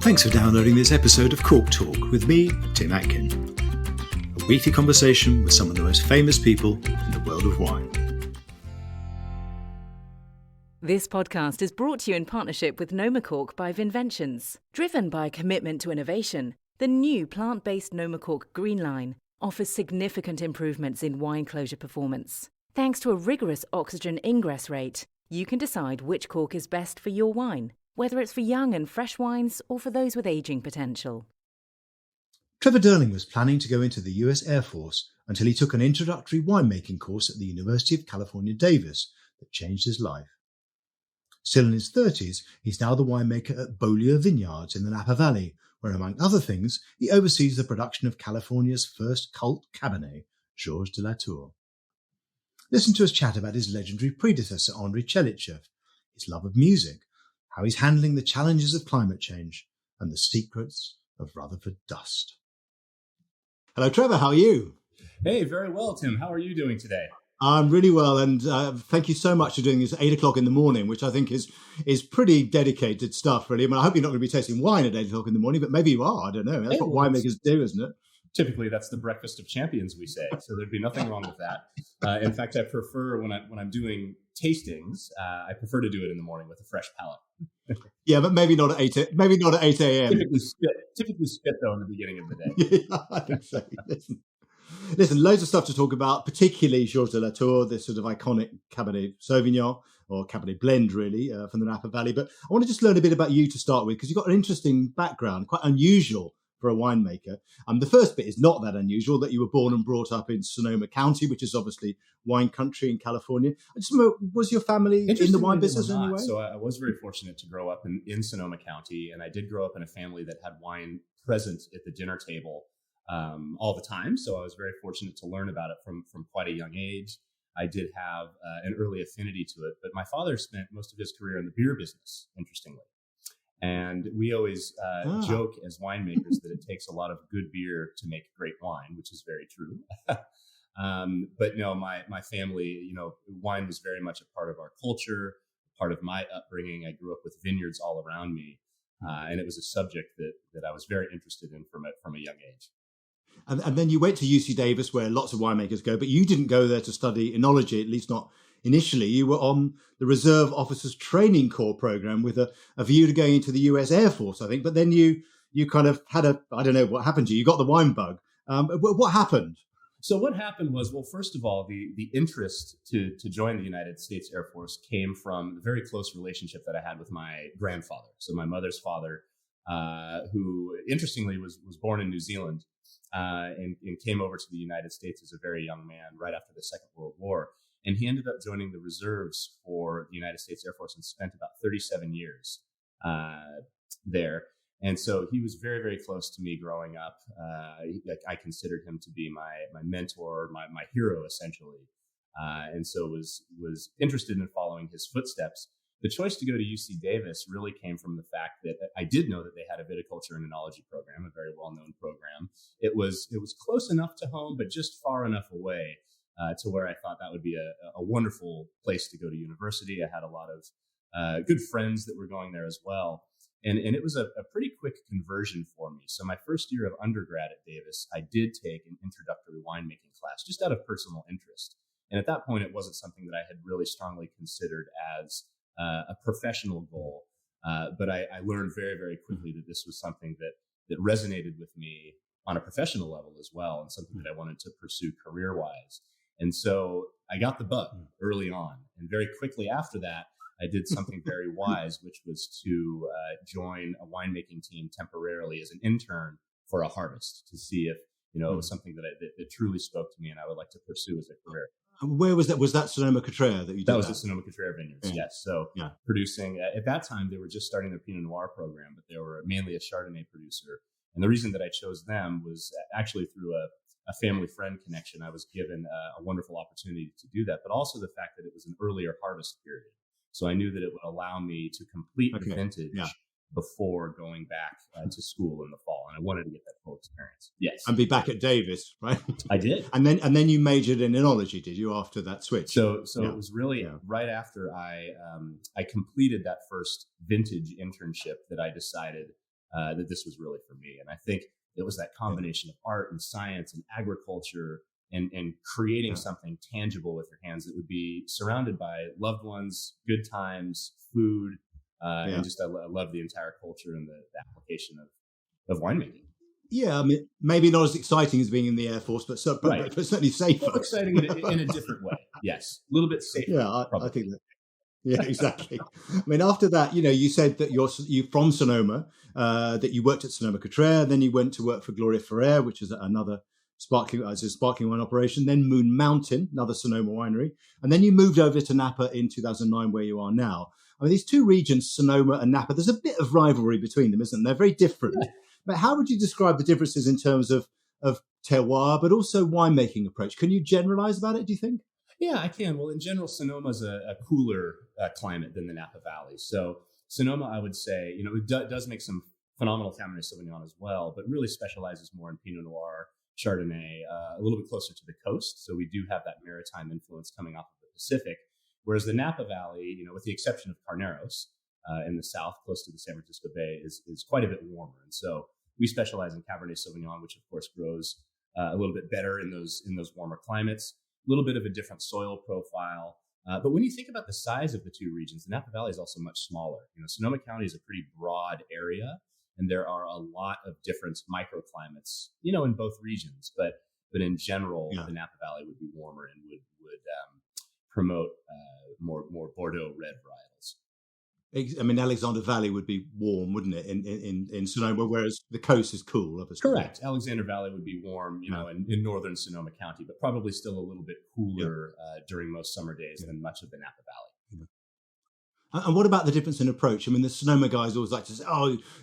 Thanks for downloading this episode of Cork Talk with me, Tim Atkin. A weekly conversation with some of the most famous people in the world of wine. This podcast is brought to you in partnership with Noma Cork by Vinventions. Driven by a commitment to innovation, the new plant-based Noma Cork Green Line offers significant improvements in wine closure performance. Thanks to a rigorous oxygen ingress rate, you can decide which cork is best for your wine, whether it's for young and fresh wines or for those with aging potential. Trevor Durling was planning to go into the US Air Force until he took an introductory winemaking course at the University of California, Davis that changed his life. Still in his 30s, he's now the winemaker at Beaulieu Vineyards in the Napa Valley, where, among other things, he oversees the production of California's first cult Cabernet, Georges de Latour. Listen to us chat about his legendary predecessor, André Tchelistcheff, his love of music, how he's handling the challenges of climate change, and the secrets of Rutherford dust. Hello, Trevor. How are you? Hey, very well, Tim. How are you doing today? I'm really well, and thank you so much for doing this at 8 o'clock in the morning, which I think is pretty dedicated stuff, really. I mean, I hope you're not going to be tasting wine at 8 o'clock in the morning, but maybe you are. I don't know. That's what winemakers do, isn't it? Typically, that's the breakfast of champions, we say. So there'd be nothing wrong with that. In fact, I prefer when I'm doing tastings, I prefer to do it in the morning with a fresh palate. Yeah, but maybe not at 8. Maybe not at 8 a.m. Typically spit though in the beginning of the day. Yeah, I think so. Listen, loads of stuff to talk about, particularly Georges de Latour, this sort of iconic Cabernet Sauvignon, or Cabernet blend, really, from the Napa Valley. But I want to just learn a bit about you to start with, because you've got an interesting background, quite unusual for a winemaker. The first bit is not that unusual, that you were born and brought up in Sonoma County, which is obviously wine country in California. I just remember, was your family in the wine business anyway? So I was very fortunate to grow up in Sonoma County, and I did grow up in a family that had wine present at the dinner table all the time. So I was very fortunate to learn about it from quite a young age. I did have an early affinity to it, but my father spent most of his career in the beer business, interestingly. And we always joke as winemakers that it takes a lot of good beer to make great wine, which is very true. But no, my family, wine was very much a part of our culture, part of my upbringing. I grew up with vineyards all around me. And it was a subject that I was very interested in from a young age. And then you went to UC Davis, where lots of winemakers go, but you didn't go there to study enology, at least not initially. You were on the Reserve Officers Training Corps program with a view to going into the US Air Force, I think. But then you kind of had I don't know what happened to you. You got the wine bug. What happened? So what happened was, well, first of all, the interest to join the United States Air Force came from the very close relationship that I had with my grandfather. So my mother's father, who interestingly was born in New Zealand and came over to the United States as a very young man right after the Second World War. And he ended up joining the reserves for the United States Air Force and spent about 37 years there. And so he was very, very close to me growing up. I considered him to be my mentor, my hero, essentially. And so was interested in following his footsteps. The choice to go to UC Davis really came from the fact that I did know that they had a viticulture and enology program, a very well-known program. It was close enough to home, but just far enough away to where I thought that would be a wonderful place to go to university. I had a lot of good friends that were going there as well. And it was a pretty quick conversion for me. So my first year of undergrad at Davis, I did take an introductory winemaking class just out of personal interest. And at that point, it wasn't something that I had really strongly considered as a professional goal. But I learned very, very quickly that this was something that resonated with me on a professional level as well, and something that I wanted to pursue career-wise. And so I got the bug early on. And very quickly after that, I did something very wise, which was to join a winemaking team temporarily as an intern for a harvest to see if, it was something that truly spoke to me and I would like to pursue as a career. Where was that? Was that Sonoma-Cutrer that you did? That was the Sonoma-Cutrer vineyards, yes. So producing, at that time, they were just starting their Pinot Noir program, but they were mainly a Chardonnay producer. And the reason that I chose them was actually through a family friend connection. I was given a wonderful opportunity to do that, but also the fact that it was an earlier harvest period. So I knew that it would allow me to complete the vintage before going back to school in the fall. And I wanted to get that full experience. Yes. And be back at Davis, right? I did. And then you majored in enology, did you, after that switch? So it was really right after I completed that first vintage internship that I decided that this was really for me. And I think it was that combination of art and science and agriculture and creating something tangible with your hands that would be surrounded by loved ones, good times, food, and just I love the entire culture and the application of winemaking. Yeah, I mean, maybe not as exciting as being in the Air Force, but certainly safer. Well, exciting in a different way. Yes, a little bit safer. Yeah, I think that. Yeah, exactly. I mean, after that, you said that you're from Sonoma, that you worked at Sonoma-Cutrer, then you went to work for Gloria Ferrer, which is another sparkling wine operation, then Moon Mountain, another Sonoma winery, and then you moved over to Napa in 2009, where you are now. I mean, these two regions, Sonoma and Napa, there's a bit of rivalry between them, isn't there? They're very different. Yeah. But how would you describe the differences in terms of terroir, but also winemaking approach? Can you generalize about it, do you think? Yeah, I can. Well, in general, Sonoma is a cooler climate than the Napa Valley. So Sonoma, I would say, it does make some phenomenal Cabernet Sauvignon as well, but really specializes more in Pinot Noir, Chardonnay, a little bit closer to the coast. So we do have that maritime influence coming off of the Pacific. Whereas the Napa Valley, with the exception of Carneros in the south, close to the San Francisco Bay, is quite a bit warmer. And so we specialize in Cabernet Sauvignon, which of course grows a little bit better in those warmer climates. A little bit of a different soil profile. But when you think about the size of the two regions, the Napa Valley is also much smaller. Sonoma County is a pretty broad area, and there are a lot of different microclimates, in both regions. But in general, the Napa Valley would be warmer and would promote more Bordeaux red varietals. I mean, Alexander Valley would be warm, wouldn't it, in Sonoma, whereas the coast is cool, obviously. Correct. Alexander Valley would be warm, in northern Sonoma County, but probably still a little bit cooler during most summer days than much of the Napa Valley. And what about the difference in approach? I mean, the Sonoma guys always like to say,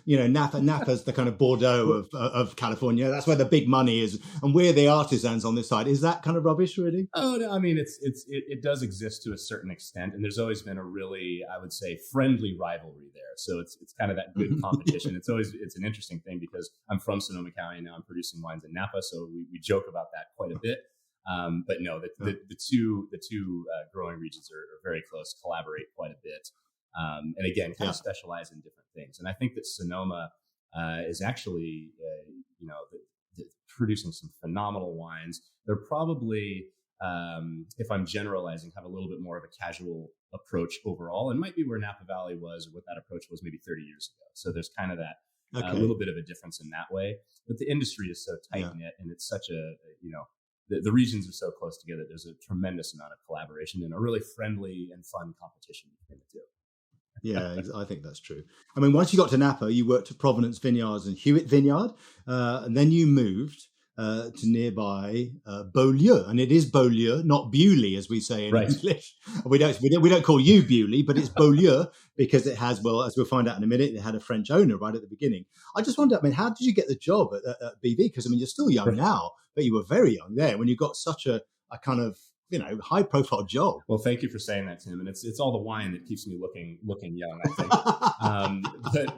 Napa's the kind of Bordeaux of California. That's where the big money is. And we're the artisans on this side. Is that kind of rubbish, really? Oh, no. I mean, it does exist to a certain extent. And there's always been a really, I would say, friendly rivalry there. So it's kind of that good competition. It's an interesting thing because I'm from Sonoma County and now I'm producing wines in Napa. So we joke about that quite a bit. But no, the two growing regions are very close, collaborate quite a bit. And again, kind of specialize in different things. And I think that Sonoma is actually, producing some phenomenal wines. They're probably, if I'm generalizing, have a little bit more of a casual approach overall, and might be where Napa Valley was, or what that approach was maybe 30 years ago. So there's kind of that a little bit of a difference in that way. But the industry is so tight-knit, and it's such a, the regions are so close together. There's a tremendous amount of collaboration and a really friendly and fun competition between the two. Yeah, I think that's true. I mean, once you got to Napa, you worked at Provenance Vineyards and Hewitt Vineyard, and then you moved to nearby Beaulieu, and it is Beaulieu, not Beaulieu, as we say in English. We don't call you Beaulieu, but it's Beaulieu because it has, well, as we'll find out in a minute, it had a French owner right at the beginning. I just wonder, I mean, how did you get the job at BV? Because I mean, you're still young now, but you were very young there when you got such a kind of high profile job. Well, thank you for saying that, Tim. And it's all the wine that keeps me looking young, I think.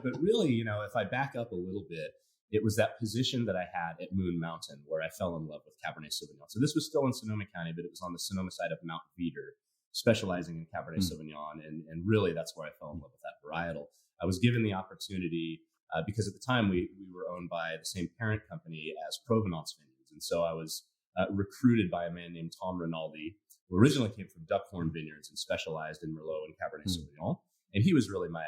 But really, if I back up a little bit, it was that position that I had at Moon Mountain where I fell in love with Cabernet Sauvignon. So this was still in Sonoma County, but it was on the Sonoma side of Mount Veeder, specializing in Cabernet Sauvignon. And really, that's where I fell in love with that varietal. I was given the opportunity because at the time we were owned by the same parent company as Provenance Vineyards. And so I was recruited by a man named Tom Rinaldi, who originally came from Duckhorn Vineyards and specialized in Merlot and Cabernet Sauvignon. And he was really my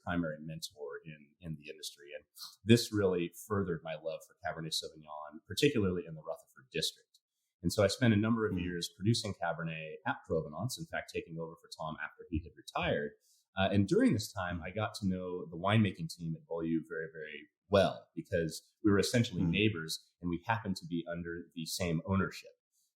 primary mentor in the industry. And this really furthered my love for Cabernet Sauvignon, particularly in the Rutherford district. And so I spent a number of years producing Cabernet at Provenance, in fact, taking over for Tom after he had retired. And during this time, I got to know the winemaking team at Beaulieu very, very well, because we were essentially neighbors and we happened to be under the same ownership.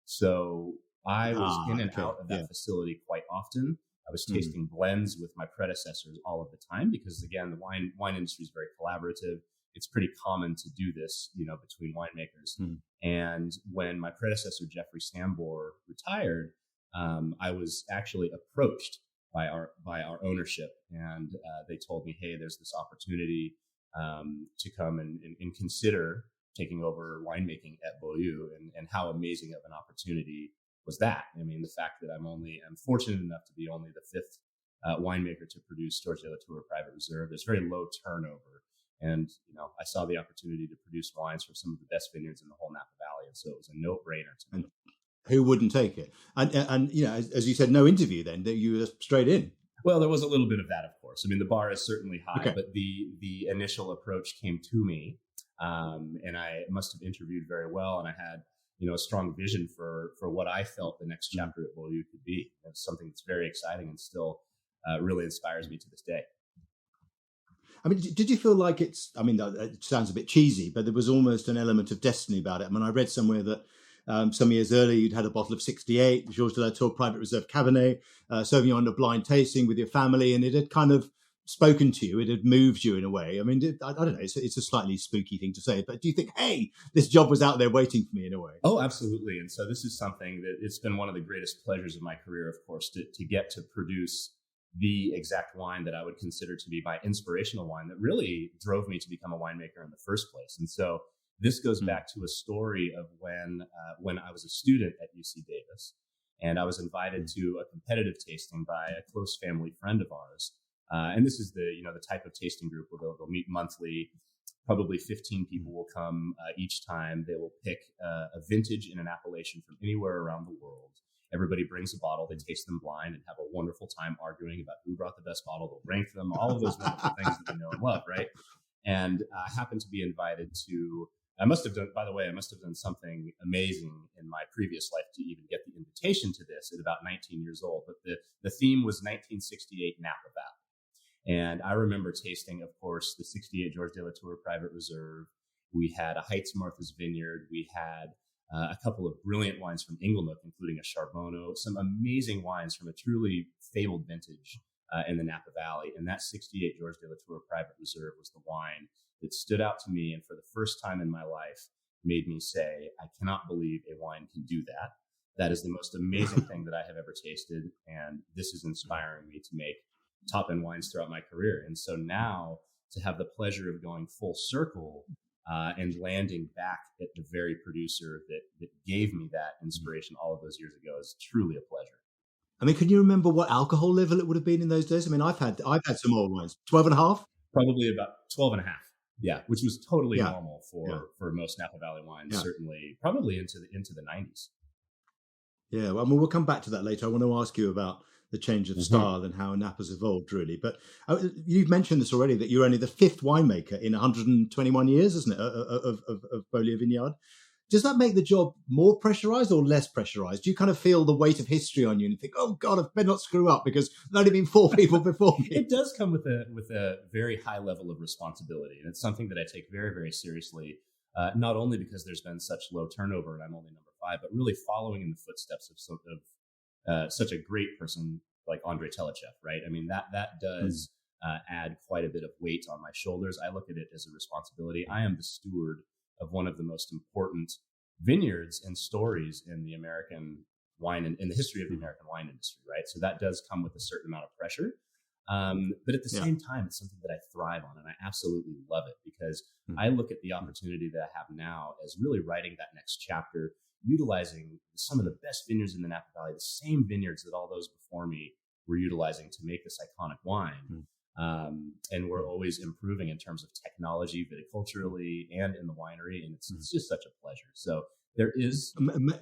So I was in and out of that facility quite often. I was tasting blends with my predecessors all of the time because, again, the wine industry is very collaborative. It's pretty common to do this, between winemakers. And when my predecessor, Jeffrey Sambor, retired, I was actually approached by our ownership, and they told me, "Hey, there's this opportunity to come and consider taking over winemaking at Beaulieu," and how amazing of an opportunity was that. I mean, the fact that I'm fortunate enough to be only the fifth winemaker to produce George de Latour Private Reserve. There's very low turnover And, I saw the opportunity to produce wines from some of the best vineyards in the whole Napa Valley. And so it was a no-brainer to me. And who wouldn't take it? And as you said, no interview then, that you were straight in. Well, there was a little bit of that, of course. I mean, the bar is certainly high, Okay. but the initial approach came to me, and I must have interviewed very well, and I had a strong vision for what I felt the next chapter at Beaulieu could be. It's something that's very exciting and still really inspires me to this day. I mean, did you feel like it sounds a bit cheesy, but there was almost an element of destiny about it? I mean, I read somewhere that some years earlier, you'd had a bottle of 68, Georges de Latour Private Reserve Cabernet Sauvignon on a blind tasting with your family, and it had kind of spoken to you. It had moved you in a way. I mean, I don't know. It's a slightly spooky thing to say, but do you think, hey, this job was out there waiting for me in a way? Oh, absolutely. And so this is something that it's been one of the greatest pleasures of my career, of course, to get to produce the exact wine that I would consider to be my inspirational wine that really drove me to become a winemaker in the first place. And so this goes back to a story of when I was a student at UC Davis, and I was invited to a competitive tasting by a close family friend of ours. And this is the type of tasting group where they'll meet monthly. Probably 15 people will come each time. They will pick a vintage in an appellation from anywhere around the world. Everybody brings a bottle. They taste them blind and have a wonderful time arguing about who brought the best bottle. They'll rank them, all of those wonderful things that we know and love, right? And I happened to be invited to, I must have done something amazing in my previous life to even get the invitation to this at about 19 years old. But the theme was 1968 Napa Valley. And I remember tasting, of course, the 68 Georges de Latour Private Reserve. We had a Heights Martha's Vineyard. We had a couple of brilliant wines from Inglenook, including a Charbonneau, some amazing wines from a truly fabled vintage in the Napa Valley. And that 68 Georges de Latour Private Reserve was the wine that stood out to me, and for the first time in my life made me say, I cannot believe a wine can do that. That is the most amazing thing that I have ever tasted, and this is inspiring me to make top-end wines throughout my career. And so now to have the pleasure of going full circle and landing back at the very producer that gave me that inspiration all of those years ago is truly a pleasure. I mean, can you remember what alcohol level it would have been in those days? I mean, I've had some old wines, 12.5? Probably about 12.5. Yeah, which was totally normal for most Napa Valley wines, certainly probably into the 90s. Yeah, well, we'll come back to that later. I want to ask you about the change of style and how Napa's evolved, really. But you've mentioned this already, that you're only the fifth winemaker in 121 years, isn't it, of Beaulieu Vineyard. Does that make the job more pressurized or less pressurized? Do you kind of feel the weight of history on you and think, oh, God, I better not screw up because there's only been 4 people before me? It does come with a very high level of responsibility. And it's something that I take very, very seriously, not only because there's been such low turnover and I'm only number 5, but really following in the footsteps of such a great person like André Tchelistcheff, right? I mean, that does add quite a bit of weight on my shoulders. I look at it as a responsibility. I am the steward of one of the most important vineyards and stories in the American wine and in the history of the American wine industry, right? So that does come with a certain amount of pressure. But at the same time, it's something that I thrive on, and I absolutely love it because I look at the opportunity that I have now as really writing that next chapter, utilizing some of the best vineyards in the Napa Valley, the same vineyards that all those before me were utilizing to make this iconic wine. And we're always improving in terms of technology, viticulturally, and in the winery. And it's just such a pleasure. So there is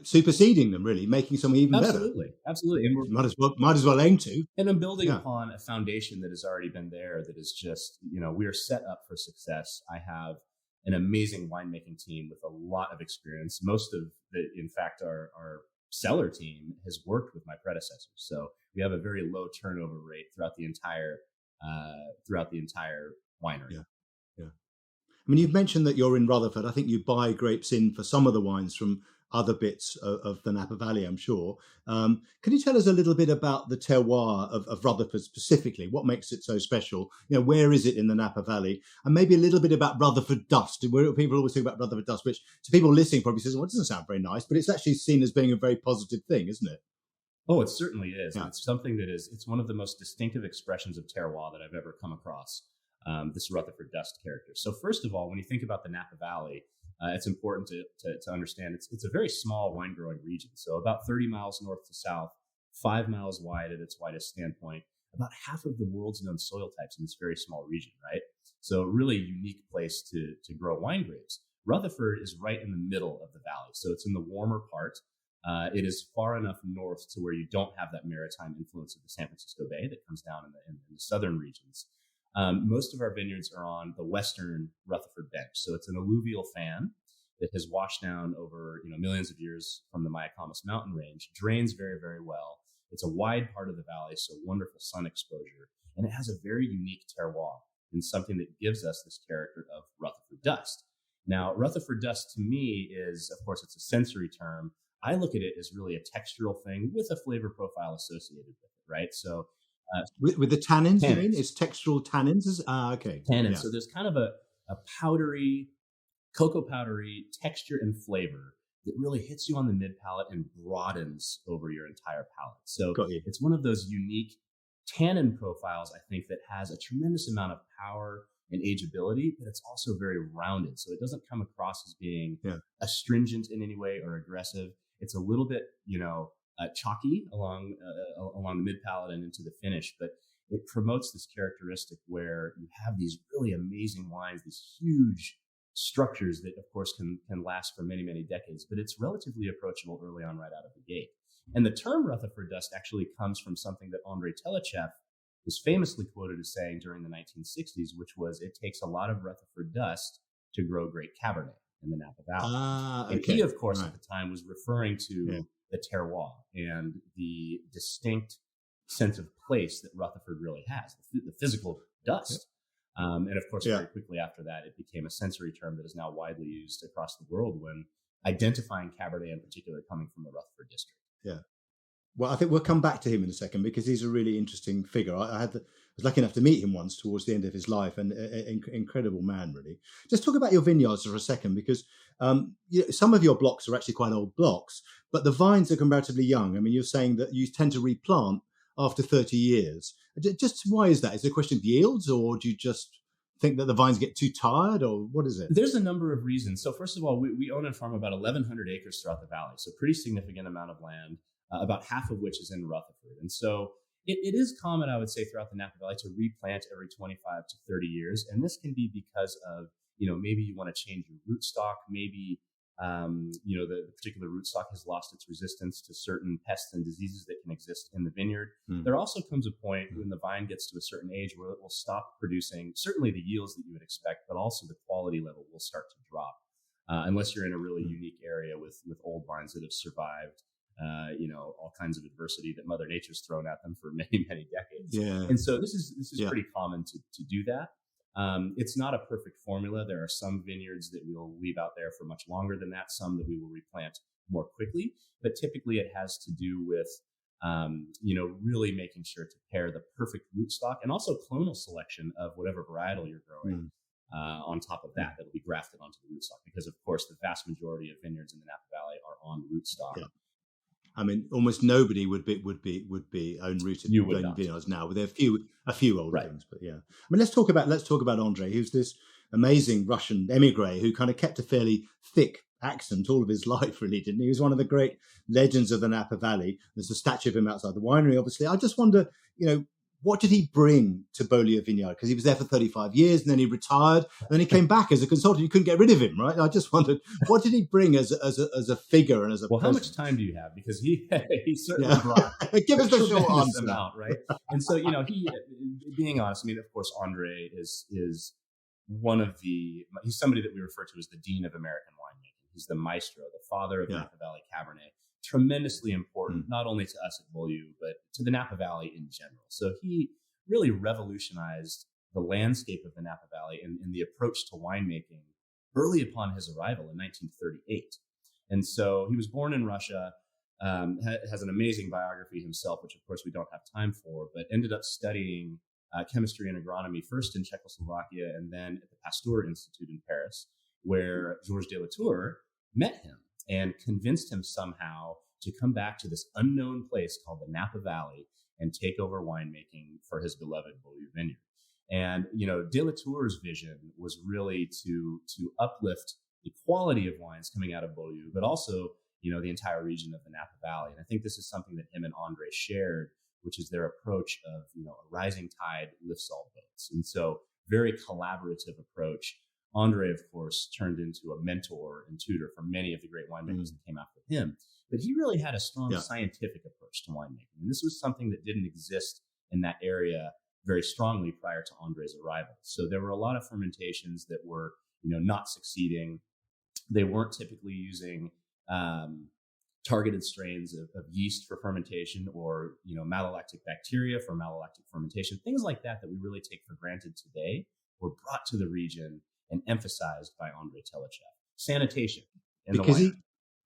superseding them, really, making something even better. Absolutely. And might as well aim to. And I'm building upon a foundation that has already been there. That is just, we are set up for success. I have an amazing winemaking team with a lot of experience. Most of in fact, our cellar team has worked with my predecessors. So we have a very low turnover rate throughout the entire winery. Yeah. I mean, you've mentioned that you're in Rutherford. I think you buy grapes in for some of the wines from other bits of the Napa Valley, I'm sure. Can you tell us a little bit about the terroir of Rutherford specifically? What makes it so special? Where is it in the Napa Valley? And maybe a little bit about Rutherford dust. Where people always think about Rutherford dust, which to people listening probably says, well, it doesn't sound very nice, but it's actually seen as being a very positive thing, isn't it? Oh, it certainly is. Yeah. It's something it's one of the most distinctive expressions of terroir that I've ever come across, this Rutherford dust character. So first of all, when you think about the Napa Valley, it's important to understand it's a very small wine growing region. So about 30 miles north to south, 5 miles wide at its widest standpoint, about half of the world's known soil types in this very small region, right? So really unique place to grow wine grapes. Rutherford is right in the middle of the valley. So it's in the warmer part. It is far enough north to where you don't have that maritime influence of the San Francisco Bay that comes down in the southern regions. Most of our vineyards are on the western Rutherford bench. So it's an alluvial fan that has washed down over millions of years from the Mayacamas mountain range, drains very, very well. It's a wide part of the valley, so wonderful sun exposure. And it has a very unique terroir and something that gives us this character of Rutherford dust. Now, Rutherford dust to me is, of course, it's a sensory term. I look at it as really a textural thing with a flavor profile associated with it, right? So with the tannins, you mean? It's textural tannins? Okay. Tannins. Yeah. So there's kind of a powdery, cocoa powdery texture and flavor that really hits you on the mid palate and broadens over your entire palate. So it's one of those unique tannin profiles, I think, that has a tremendous amount of power and ageability, but it's also very rounded. So it doesn't come across as being astringent in any way or aggressive. It's a little bit, chalky along the mid palate and into the finish, but it promotes this characteristic where you have these really amazing wines, these huge structures that, of course, can last for many, many decades, but it's relatively approachable early on right out of the gate. And the term Rutherford dust actually comes from something that André Tchelistcheff was famously quoted as saying during the 1960s, which was, it takes a lot of Rutherford dust to grow great Cabernet in the Napa Valley. And he, of course, at the time was referring to the terroir and the distinct sense of place that Rutherford really has, the physical dust. And of course, very quickly after that, it became a sensory term that is now widely used across the world when identifying Cabernet in particular coming from the Rutherford district. Yeah. Well, I think we'll come back to him in a second because he's a really interesting figure. I was lucky enough to meet him once towards the end of his life, and an incredible man, really. Just talk about your vineyards for a second, because some of your blocks are actually quite old blocks, but the vines are comparatively young. I mean, you're saying that you tend to replant after 30 years. Just why is that? Is it a question of yields, or do you just think that the vines get too tired, or what is it? There's a number of reasons. So first of all, we own and farm about 1,100 acres throughout the valley, so pretty significant amount of land. About half of which is in Rutherford. And so it is common, I would say, throughout the Napa Valley to replant every 25 to 30 years. And this can be because of, maybe you want to change your rootstock. Maybe, the particular rootstock has lost its resistance to certain pests and diseases that can exist in the vineyard. There also comes a point when the vine gets to a certain age where it will stop producing certainly the yields that you would expect, but also the quality level will start to drop unless you're in a really unique area with old vines that have survived all kinds of adversity that Mother Nature's thrown at them for many, many decades. Yeah. And so this is pretty common to do that. It's not a perfect formula. There are some vineyards that we'll leave out there for much longer than that, some that we will replant more quickly. But typically it has to do with, really making sure to pair the perfect rootstock and also clonal selection of whatever varietal you're growing. On top of that, that'll be grafted onto the rootstock, because of course the vast majority of vineyards in the Napa Valley are on rootstock. Yeah. I mean, almost nobody would be own rooted vineyards now. There are a few old things, but yeah. I mean, let's talk about André, who's this amazing Russian emigre who kind of kept a fairly thick accent all of his life, really, didn't he? He was one of the great legends of the Napa Valley. There's a statue of him outside the winery, obviously. I just wonder, what did he bring to Beaulieu Vineyard? Because he was there for 35 years, and then he retired, and then he came back as a consultant. You couldn't get rid of him, right? I just wondered, what did he bring as a figure and as a person? How much time do you have? Because he certainly brought give us the short answer amount, right? And so, he, being honest, I mean, of course, André is one of he's somebody that we refer to as the Dean of American winemaking. He's the maestro, the father of Napa Valley Cabernet. Tremendously important, not only to us at Beaulieu, but to the Napa Valley in general. So he really revolutionized the landscape of the Napa Valley and the approach to winemaking early upon his arrival in 1938. And so he was born in Russia, has an amazing biography himself, which of course we don't have time for, but ended up studying chemistry and agronomy first in Czechoslovakia and then at the Pasteur Institute in Paris, where Georges de Latour met him and convinced him somehow to come back to this unknown place called the Napa Valley and take over winemaking for his beloved Beaulieu Vineyard. And, de Latour's vision was really to uplift the quality of wines coming out of Beaulieu, but also, the entire region of the Napa Valley. And I think this is something that him and André shared, which is their approach of, a rising tide lifts all boats. And so very collaborative approach. André, of course, turned into a mentor and tutor for many of the great winemakers that came after him. But he really had a strong scientific approach to winemaking. And this was something that didn't exist in that area very strongly prior to André's arrival. So there were a lot of fermentations that were, not succeeding. They weren't typically using targeted strains of yeast for fermentation, or, malolactic bacteria for malolactic fermentation. Things like that we really take for granted today were brought to the region and emphasized by André Tchelistcheff. Sanitation. Because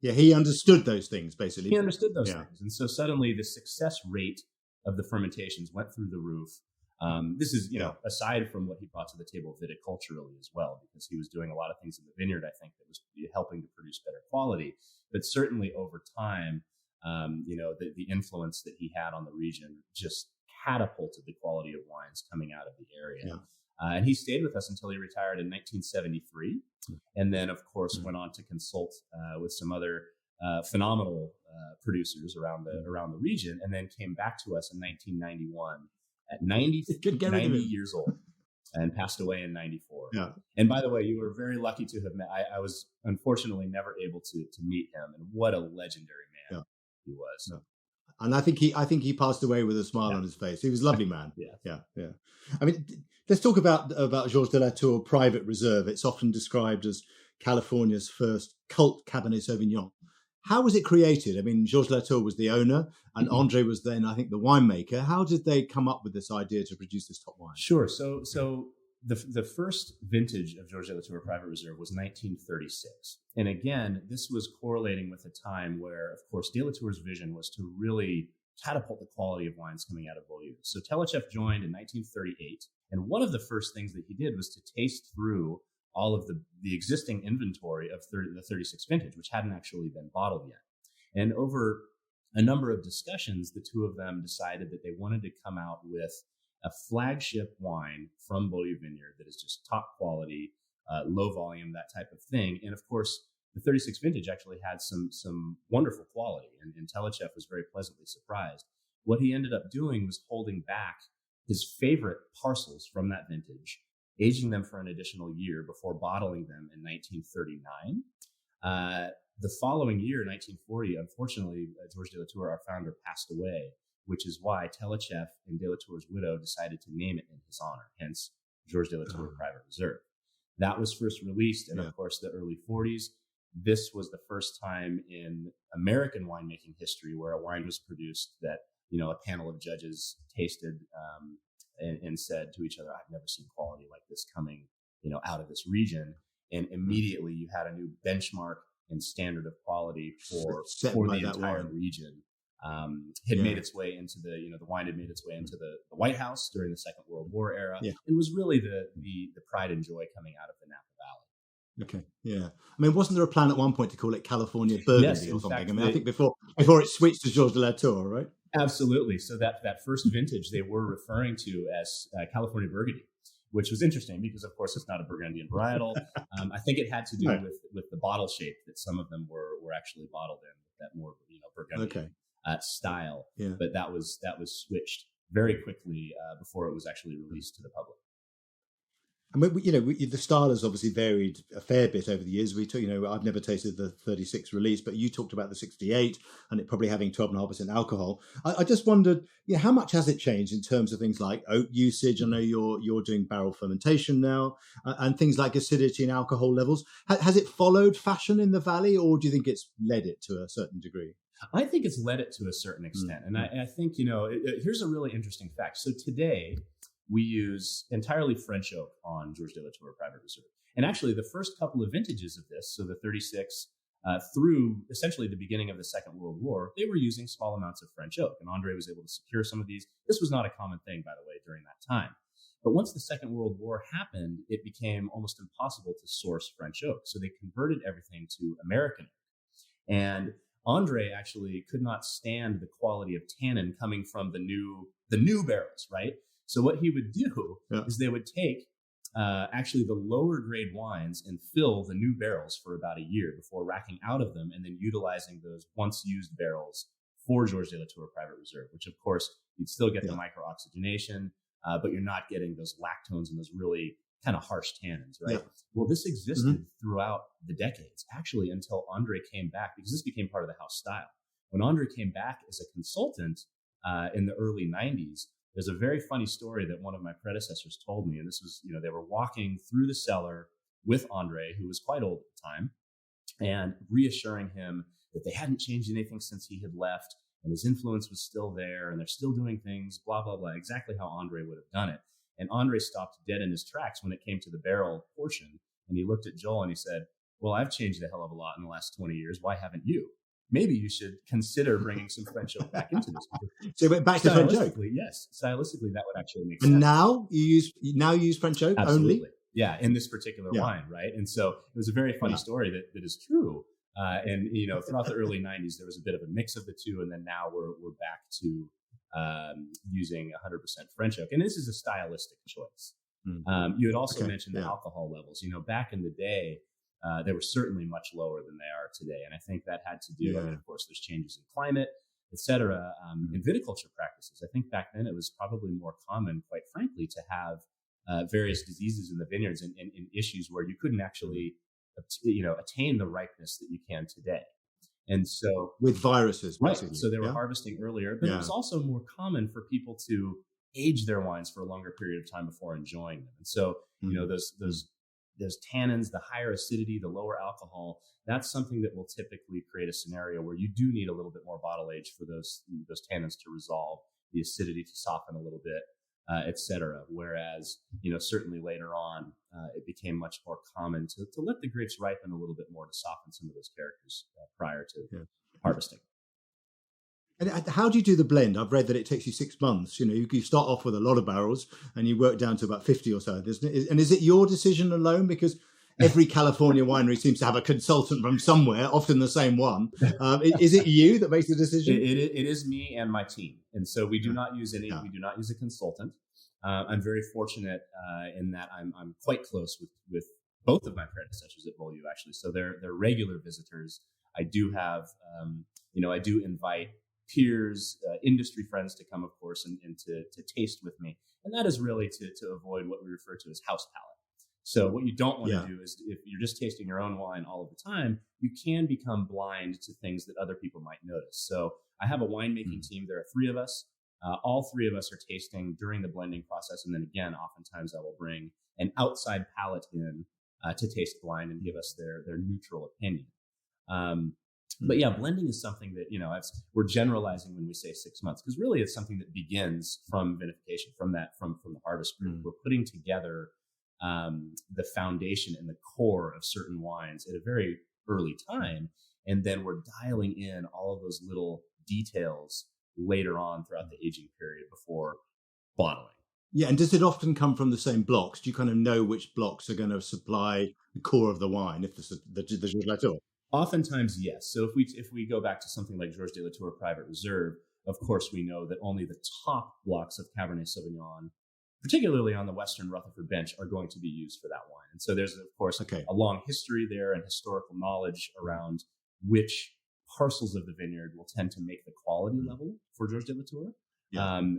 he understood those things, basically. He understood those things. And so suddenly the success rate of the fermentations went through the roof. This is, aside from what he brought to the table viticulturally as well, because he was doing a lot of things in the vineyard, I think, that was helping to produce better quality. But certainly over time, the influence that he had on the region just catapulted the quality of wines coming out of the area. Yeah. And he stayed with us until he retired in 1973. And then, of course, went on to consult with some other phenomenal producers around the region, and then came back to us in 1991 at 90 years old, and passed away in 94. Yeah. And by the way, you were very lucky to have met. I was unfortunately never able to meet him, and what a legendary man he was. Yeah. And I think he passed away with a smile on his face. He was a lovely man. Yeah. I mean, let's talk about Georges de Latour Private Reserve. It's often described as California's first cult Cabernet Sauvignon. How was it created? I mean, Georges de Latour was the owner, and André was then, I think, the winemaker. How did they come up with this idea to produce this top wine? Sure. So the first vintage of Georges de Latour Private Reserve was 1936. And again, this was correlating with a time where, of course, de Latour's vision was to really catapult the quality of wines coming out of Beaulieu. So Tchelistcheff joined in 1938. And one of the first things that he did was to taste through all of the existing inventory of the 36 vintage, which hadn't actually been bottled yet. And over a number of discussions, the two of them decided that they wanted to come out with a flagship wine from Beaulieu Vineyard that is just top quality, low volume, that type of thing. And of course, the 36 vintage actually had some wonderful quality, and Tchelistcheff was very pleasantly surprised. What he ended up doing was holding back his favorite parcels from that vintage, aging them for an additional year before bottling them in 1939. The following year, 1940, unfortunately, Georges de Latour, our founder, passed away, which is why Tchelistcheff and de Latour's widow decided to name it in his honor, hence Georges de Latour Private Reserve. That was first released in, of course, the early 40s. This was the first time in American winemaking history where a wine was produced that, a panel of judges tasted and said to each other, I've never seen quality like this coming, out of this region. And immediately you had a new benchmark and standard of quality for the entire region. Made its way into the wine had made its way into the White House during the Second World War era. Yeah. It was really the pride and joy coming out of the Napa Valley. Okay, yeah. I mean, wasn't there a plan at one point to call it California Burgundy or something? I think before it switched to Georges de Latour, right? Absolutely. So that first vintage they were referring to as California Burgundy, which was interesting because, of course, it's not a Burgundian varietal. I think it had to do with the bottle shape that some of them were actually bottled in, with that more Burgundian style. Yeah. But that was switched very quickly before it was actually released to the public. I mean, the style has obviously varied a fair bit over the years. I've never tasted the 36 release, but you talked about the 68 and it probably having 12.5% alcohol. I just wondered, how much has it changed in terms of things like oak usage? I know you're doing barrel fermentation now, and things like acidity and alcohol levels. Has it followed fashion in the valley, or do you think it's led it to a certain degree? I think it's led it to a certain extent. And I think, here's a really interesting fact. So today, we use entirely French oak on Georges de Latour Private Reserve. And actually, the first couple of vintages of this, so the 36 through essentially the beginning of the Second World War, they were using small amounts of French oak. And André was able to secure some of these. This was not a common thing, by the way, during that time. But once the Second World War happened, it became almost impossible to source French oak. So they converted everything to American oak. And André actually could not stand the quality of tannin coming from the new barrels, right? So what he would do is they would take actually the lower grade wines and fill the new barrels for about a year before racking out of them and then utilizing those once used barrels for Georges de Latour Private Reserve, which of course you'd still get the Yeah. microoxygenation, but you're not getting those lactones and those really kind of harsh tannins, right? Yeah. Well, this existed throughout the decades, actually, until André came back, because this became part of the house style. When André came back as a consultant in the early 90s, there's a very funny story that one of my predecessors told me. And this was, they were walking through the cellar with André, who was quite old at the time, and reassuring him that they hadn't changed anything since he had left, and his influence was still there, and they're still doing things, blah, blah, blah, exactly how André would have done it. And André stopped dead in his tracks when it came to the barrel portion. And he looked at Joel and he said, well, I've changed a hell of a lot in the last 20 years. Why haven't you? Maybe you should consider bringing some French oak back into this. So you went back to French oak. Yes. Stylistically, that would actually make And sense. now you use French oak Absolutely. only? Yeah, in this particular wine, right? And so it was a very funny story that is true. And throughout the early 90s, there was a bit of a mix of the two, and then now we're back to using 100% French oak. And this is a stylistic choice. You had also mentioned the alcohol levels. Back in the day, they were certainly much lower than they are today. And I think that had to do, of course, there's changes in climate, et cetera, in viticulture practices. I think back then it was probably more common, quite frankly, to have various diseases in the vineyards and issues where you couldn't actually, attain the ripeness that you can today. And so with viruses, basically. Right. So they were harvesting earlier, but it was also more common for people to age their wines for a longer period of time before enjoying them. And so, those tannins, the higher acidity, the lower alcohol, that's something that will typically create a scenario where you do need a little bit more bottle age for those tannins to resolve, the acidity to soften a little bit, et cetera. Whereas, certainly later on, it became much more common to let the grapes ripen a little bit more to soften some of those characters prior to harvesting. And how do you do the blend? I've read that it takes you 6 months. You start off with a lot of barrels and you work down to about 50 or so. And is it your decision alone? Because every California winery seems to have a consultant from somewhere, often the same one. Is it you that makes the decision? It is me and my team. And so we do not use we do not use a consultant. I'm very fortunate in that I'm quite close with both of my predecessors at Beaulieu, actually. So they're regular visitors. I do have, I do invite peers, industry friends to come, of course, and to taste with me. And that is really to avoid what we refer to as house palate. So what you don't want to do is, if you're just tasting your own wine all of the time, you can become blind to things that other people might notice. So I have a winemaking team. There are 3 of us. All 3 of us are tasting during the blending process. And then again, oftentimes I will bring an outside palate in to taste blind and give us their neutral opinion. But yeah, blending is something that, we're generalizing when we say 6 months, because really it's something that begins from vinification, from the harvest group. We're putting together the foundation and the core of certain wines at a very early time. And then we're dialing in all of those little details later on throughout the aging period before bottling. Yeah, and does it often come from the same blocks? Do you kind of know which blocks are going to supply the core of the wine, if the Latour? Oftentimes, yes. So if we go back to something like Georges de Latour Private Reserve, of course we know that only the top blocks of Cabernet Sauvignon, particularly on the Western Rutherford bench, are going to be used for that wine. And so there's, of course, a long history there and historical knowledge around which parcels of the vineyard will tend to make the quality level for Georges de Latour.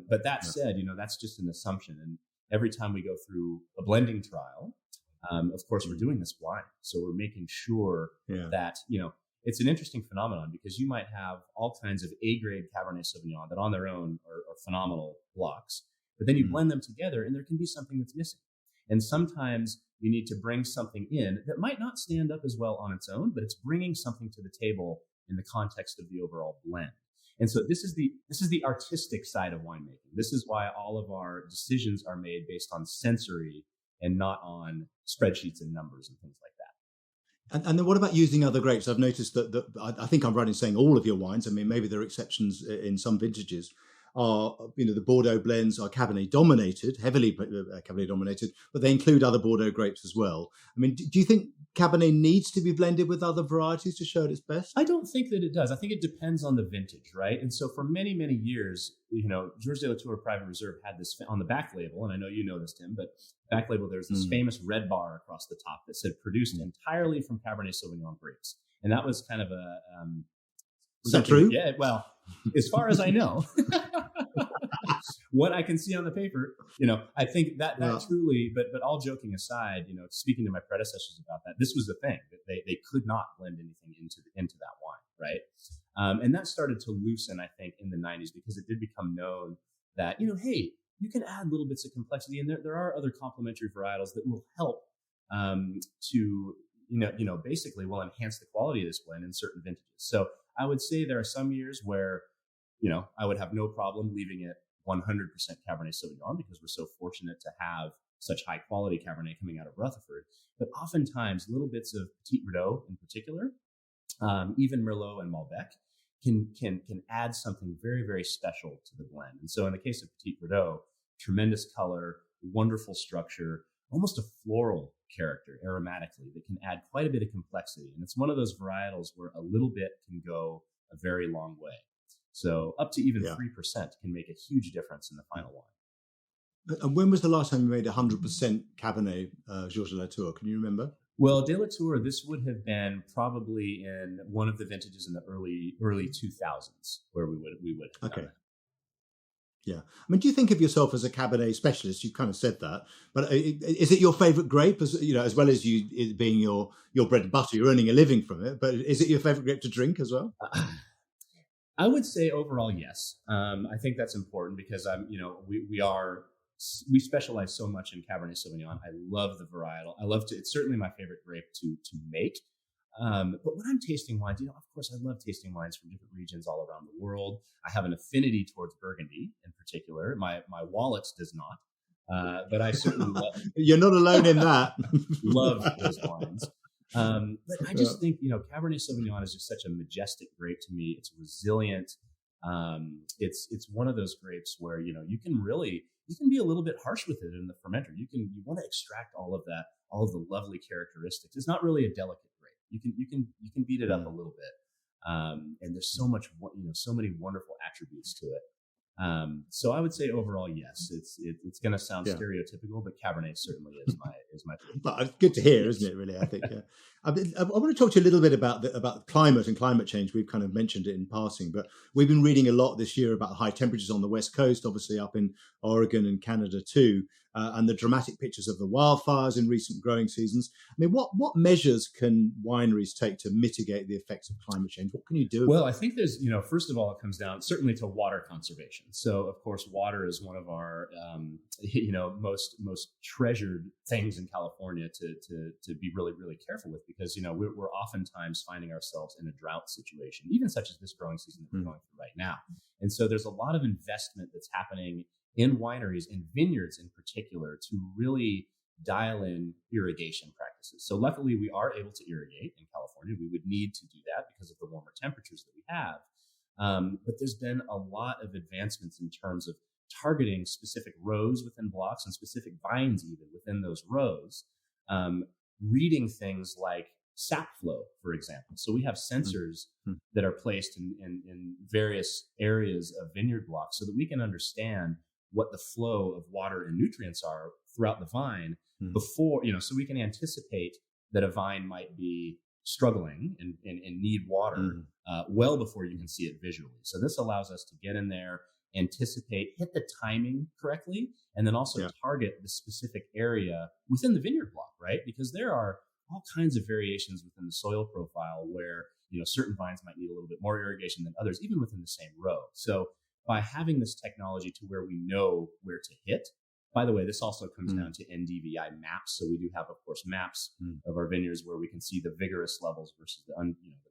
But that said, that's just an assumption. And every time we go through a blending trial, of course, we're doing this blind. So we're making sure that, it's an interesting phenomenon, because you might have all kinds of A-grade Cabernet Sauvignon that on their own are phenomenal blocks, but then you blend them together and there can be something that's missing. And sometimes you need to bring something in that might not stand up as well on its own, but it's bringing something to the table in the context of the overall blend. And so this is the artistic side of winemaking. This is why all of our decisions are made based on sensory and not on spreadsheets and numbers and things like that. And then what about using other grapes? I've noticed that I think I'm right in saying all of your wines, I mean, maybe there are exceptions in some vintages, are, the Bordeaux blends are Cabernet dominated, heavily Cabernet dominated, but they include other Bordeaux grapes as well. I mean, do you think Cabernet needs to be blended with other varieties to show at its best? I don't think that it does. I think it depends on the vintage, right? And so for many, many years, Georges de Latour Private Reserve had this on the back label, and I know you know this, Tim, but back label, there's this famous red bar across the top that said produced entirely from Cabernet Sauvignon grapes. And that was kind of Is that true? Yeah, well, as far as I know, what I can see on the paper, I think that truly, but all joking aside, speaking to my predecessors about that, this was the thing that they could not blend anything into that wine, right? And that started to loosen, I think, in the 90s, because it did become known that, hey, you can add little bits of complexity, and there are other complementary varietals that will help to basically will enhance the quality of this blend in certain vintages. So I would say there are some years where, I would have no problem leaving it 100% Cabernet Sauvignon, because we're so fortunate to have such high quality Cabernet coming out of Rutherford. But oftentimes little bits of Petit Verdot in particular, even Merlot and Malbec, can add something very, very special to the blend. And so in the case of Petit Verdot, tremendous color, wonderful structure, almost a floral character aromatically that can add quite a bit of complexity. And it's one of those varietals where a little bit can go a very long way. So up to even 3% can make a huge difference in the final wine. And when was the last time you made 100% Cabernet Georges de Latour? Can you remember? Well, de Latour, this would have been probably in one of the vintages in the early 2000s where we would have done it. Yeah. I mean, do you think of yourself as a Cabernet specialist? You kind of said that, but is it your favorite grape, as well as it being your bread and butter? You're earning a living from it, but is it your favorite grape to drink as well? I would say overall, yes. I think that's important because we specialize so much in Cabernet Sauvignon. I love the varietal. It's certainly my favorite grape to make. But when I'm tasting wines, of course, I love tasting wines from different regions all around the world. I have an affinity towards Burgundy in particular. My wallet does not, but I certainly love. You're not alone in that. Love those wines. But I just think, Cabernet Sauvignon is just such a majestic grape to me. It's resilient. It's one of those grapes where, you can be a little bit harsh with it in the fermenter. You want to extract all of the lovely characteristics. It's not really a delicate grape. You can beat it up a little bit. And there's so many wonderful attributes to it. So I would say overall, yes, it's going to sound stereotypical, but Cabernet certainly is my favorite. But it's good to hear, isn't it? Really, I think. Yeah. I want to talk to you a little bit about climate and climate change. We've kind of mentioned it in passing, but we've been reading a lot this year about high temperatures on the West Coast, obviously up in Oregon and Canada too, and the dramatic pictures of the wildfires in recent growing seasons. I mean, what measures can wineries take to mitigate the effects of climate change? What can you do? Well, I think there's, first of all, it comes down certainly to water conservation. So, of course, water is one of our, most treasured things in California to be really, really careful with, because, we're oftentimes finding ourselves in a drought situation, even such as this growing season that we're going through right now. And so there's a lot of investment that's happening in wineries and vineyards in particular to really dial in irrigation practices. So luckily we are able to irrigate in California. We would need to do that because of the warmer temperatures that we have. But there's been a lot of advancements in terms of targeting specific rows within blocks and specific vines even within those rows, reading things like sap flow, for example. So we have sensors that are placed in various areas of vineyard blocks so that we can understand what the flow of water and nutrients are throughout the vine before, so we can anticipate that a vine might be struggling and need water well before you can see it visually. So this allows us to get in there, anticipate, hit the timing correctly, and then also target the specific area within the vineyard block, right? Because there are all kinds of variations within the soil profile where, certain vines might need a little bit more irrigation than others, even within the same row. So by having this technology to where we know where to hit, by the way, this also comes down to NDVI maps. So we do have, of course, maps of our vineyards where we can see the vigorous levels versus the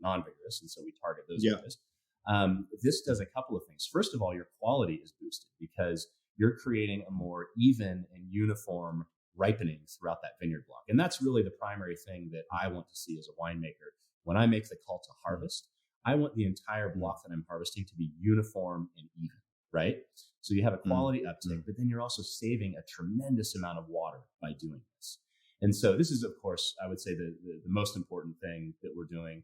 non-vigorous. And so we target those areas. This does a couple of things. First of all, your quality is boosted because you're creating a more even and uniform ripening throughout that vineyard block. And that's really the primary thing that I want to see as a winemaker. When I make the call to harvest, I want the entire block that I'm harvesting to be uniform and even, right? So you have a quality uptick, but then you're also saving a tremendous amount of water by doing this. And so this is, of course, I would say the most important thing that we're doing.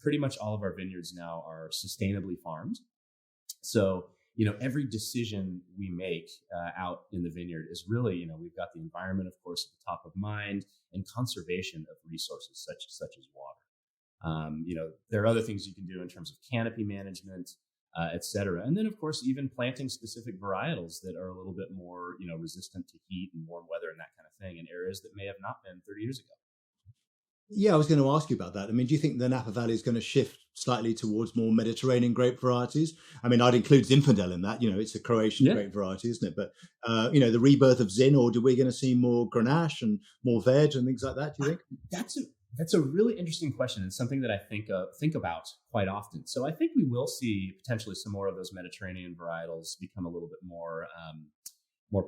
Pretty much all of our vineyards now are sustainably farmed. So, every decision we make out in the vineyard is really, we've got the environment, of course, at the top of mind and conservation of resources such as water. There are other things you can do in terms of canopy management, et cetera. And then, of course, even planting specific varietals that are a little bit more, resistant to heat and warm weather and that kind of thing in areas that may have not been 30 years ago. Yeah, I was going to ask you about that. I mean, do you think the Napa Valley is going to shift slightly towards more Mediterranean grape varieties? I mean, I'd include Zinfandel in that. It's a Croatian grape variety, isn't it? But, the rebirth of Zin, or are we going to see more Grenache and more veg and things like that, do you think? That's a really interesting question, and something that I think about quite often. So I think we will see potentially some more of those Mediterranean varietals become a little bit more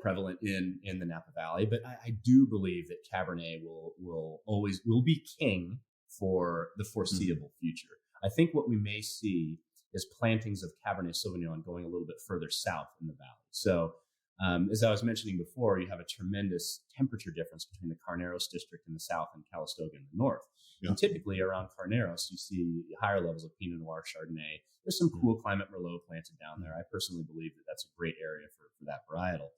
prevalent in the Napa Valley. But I do believe that Cabernet will be king for the foreseeable future. I think what we may see is plantings of Cabernet Sauvignon going a little bit further south in the valley. So as I was mentioning before, you have a tremendous temperature difference between the Carneros district in the south and Calistoga in the north. Yeah. And typically around Carneros, you see higher levels of Pinot Noir, Chardonnay. There's some cool climate Merlot planted down there. I personally believe that that's a great area for that varietal.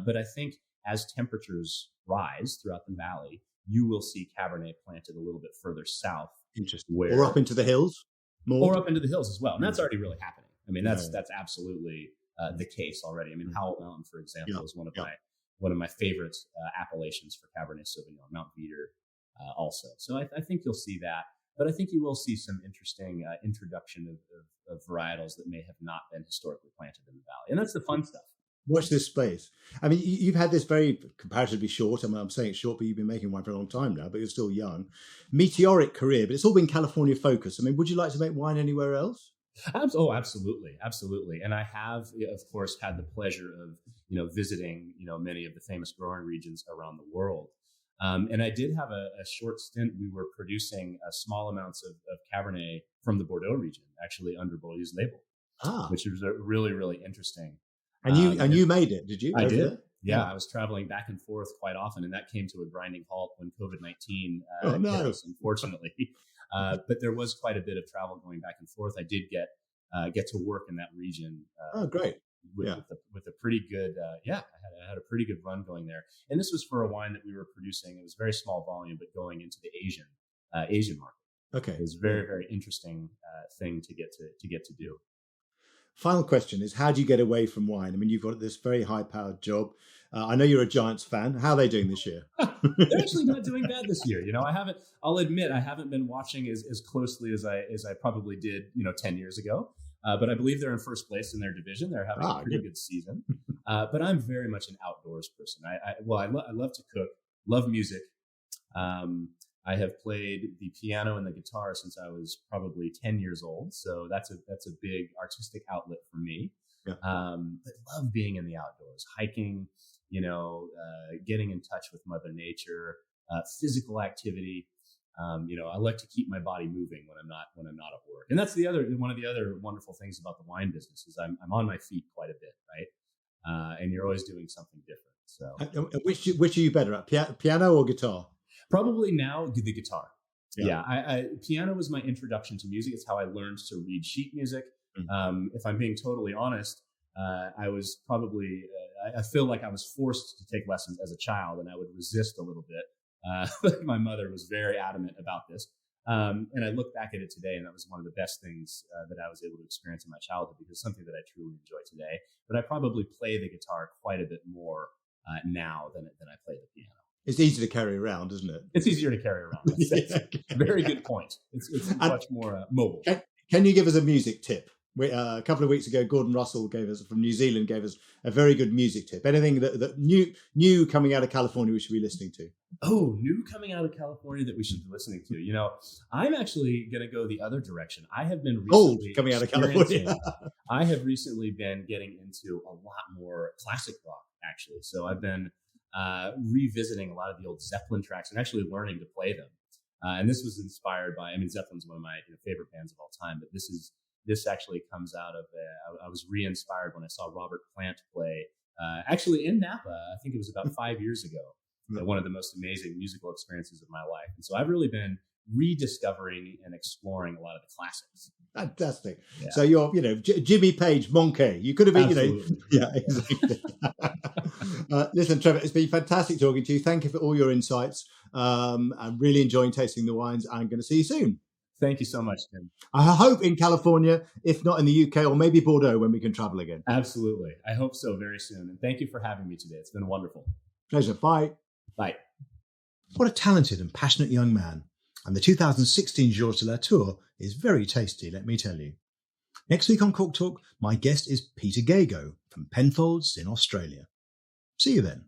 But I think as temperatures rise throughout the valley, you will see Cabernet planted a little bit further south. Interesting. Or up into the hills? Or up into the hills as well. And that's already really happening. I mean, that's absolutely the case already. I mean, Howell Mountain, for example, is one of my favorite appellations for Cabernet Sauvignon, Mount Veeder also. So I think you'll see that. But I think you will see some interesting introduction of varietals that may have not been historically planted in the valley. And that's the fun stuff. Watch this space. I mean, you've had this very comparatively short, I'm saying it's short, but you've been making wine for a long time now, but you're still young, meteoric career, but it's all been California focused. I mean, would you like to make wine anywhere else? Oh, absolutely. Absolutely. And I have, of course, had the pleasure of, visiting, many of the famous growing regions around the world. And I did have a short stint. We were producing small amounts of Cabernet from the Bordeaux region, actually under Beaulieu's label, which was really, really interesting. And you made it, did you? I did. Yeah, I was traveling back and forth quite often, and that came to a grinding halt when COVID-19 hit us, unfortunately. But there was quite a bit of travel going back and forth. I did get to work in that region. Great. With a pretty good, I had a pretty good run going there. And this was for a wine that we were producing. It was very small volume, but going into the Asian market. Okay, it was a very, very interesting thing to get to do. Final question is, how do you get away from wine? I mean, you've got this very high-powered job. I know you're a Giants fan. How are they doing this year? They're actually not doing bad this year. I'll admit, I haven't been watching as closely as I probably did, 10 years ago. But I believe they're in first place in their division. They're having a pretty good season. But I'm very much an outdoors person. I love to cook, love music. I have played the piano and the guitar since I was probably 10 years old. So that's a big artistic outlet for me. Yeah. But love being in the outdoors, hiking, getting in touch with Mother Nature, physical activity. I like to keep my body moving when I'm not at work. And that's one of the other wonderful things about the wine business is I'm on my feet quite a bit, right? And you're always doing something different. So which are you better at, piano or guitar? Probably now the guitar. Yeah. Piano was my introduction to music. It's how I learned to read sheet music. Mm-hmm. If I'm being totally honest, I was probably, I feel like I was forced to take lessons as a child, and I would resist a little bit. My mother was very adamant about this. And I look back at it today, and that was one of the best things that I was able to experience in my childhood, because it's something that I truly enjoy today. But I probably play the guitar quite a bit more now than I play the piano. It's easy to carry around, isn't it? It's easier to carry around. Very good point. It's much more mobile. Can you give us a music tip? A couple of weeks ago, Gordon Russell from New Zealand gave us a very good music tip. Anything that new coming out of California we should be listening to? Oh, new coming out of California that we should be listening to. I'm actually going to go the other direction. I have been recently coming out of California. I have recently been getting into a lot more classic rock, actually. So I've been revisiting a lot of the old Zeppelin tracks and actually learning to play them. And this was inspired by, Zeppelin's one of my favorite bands of all time, but this actually comes out of, I was re-inspired when I saw Robert Plant play, actually in Napa. I think it was about 5 years ago. One of the most amazing musical experiences of my life. And so I've really been rediscovering and exploring a lot of the classics. Fantastic. Yeah. So you're, Jimmy Page, Monkey. You could have been, Absolutely. Yeah, exactly. Listen, Trevor, it's been fantastic talking to you. Thank you for all your insights. I'm really enjoying tasting the wines. I'm going to see you soon. Thank you so much, Tim. I hope in California, if not in the UK, or maybe Bordeaux when we can travel again. Absolutely. I hope so very soon. And thank you for having me today. It's been wonderful. Pleasure. Bye. Bye. What a talented and passionate young man. And the 2016 Georges de Latour is very tasty, let me tell you. Next week on Cork Talk, my guest is Peter Gago from Penfolds in Australia. See you then.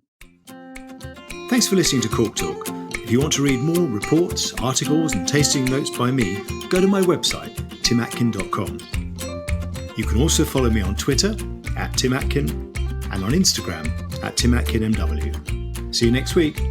Thanks for listening to Cork Talk. If you want to read more reports, articles and tasting notes by me, go to my website, timatkin.com. You can also follow me on Twitter @timatkin and on Instagram @timatkinmw. See you next week.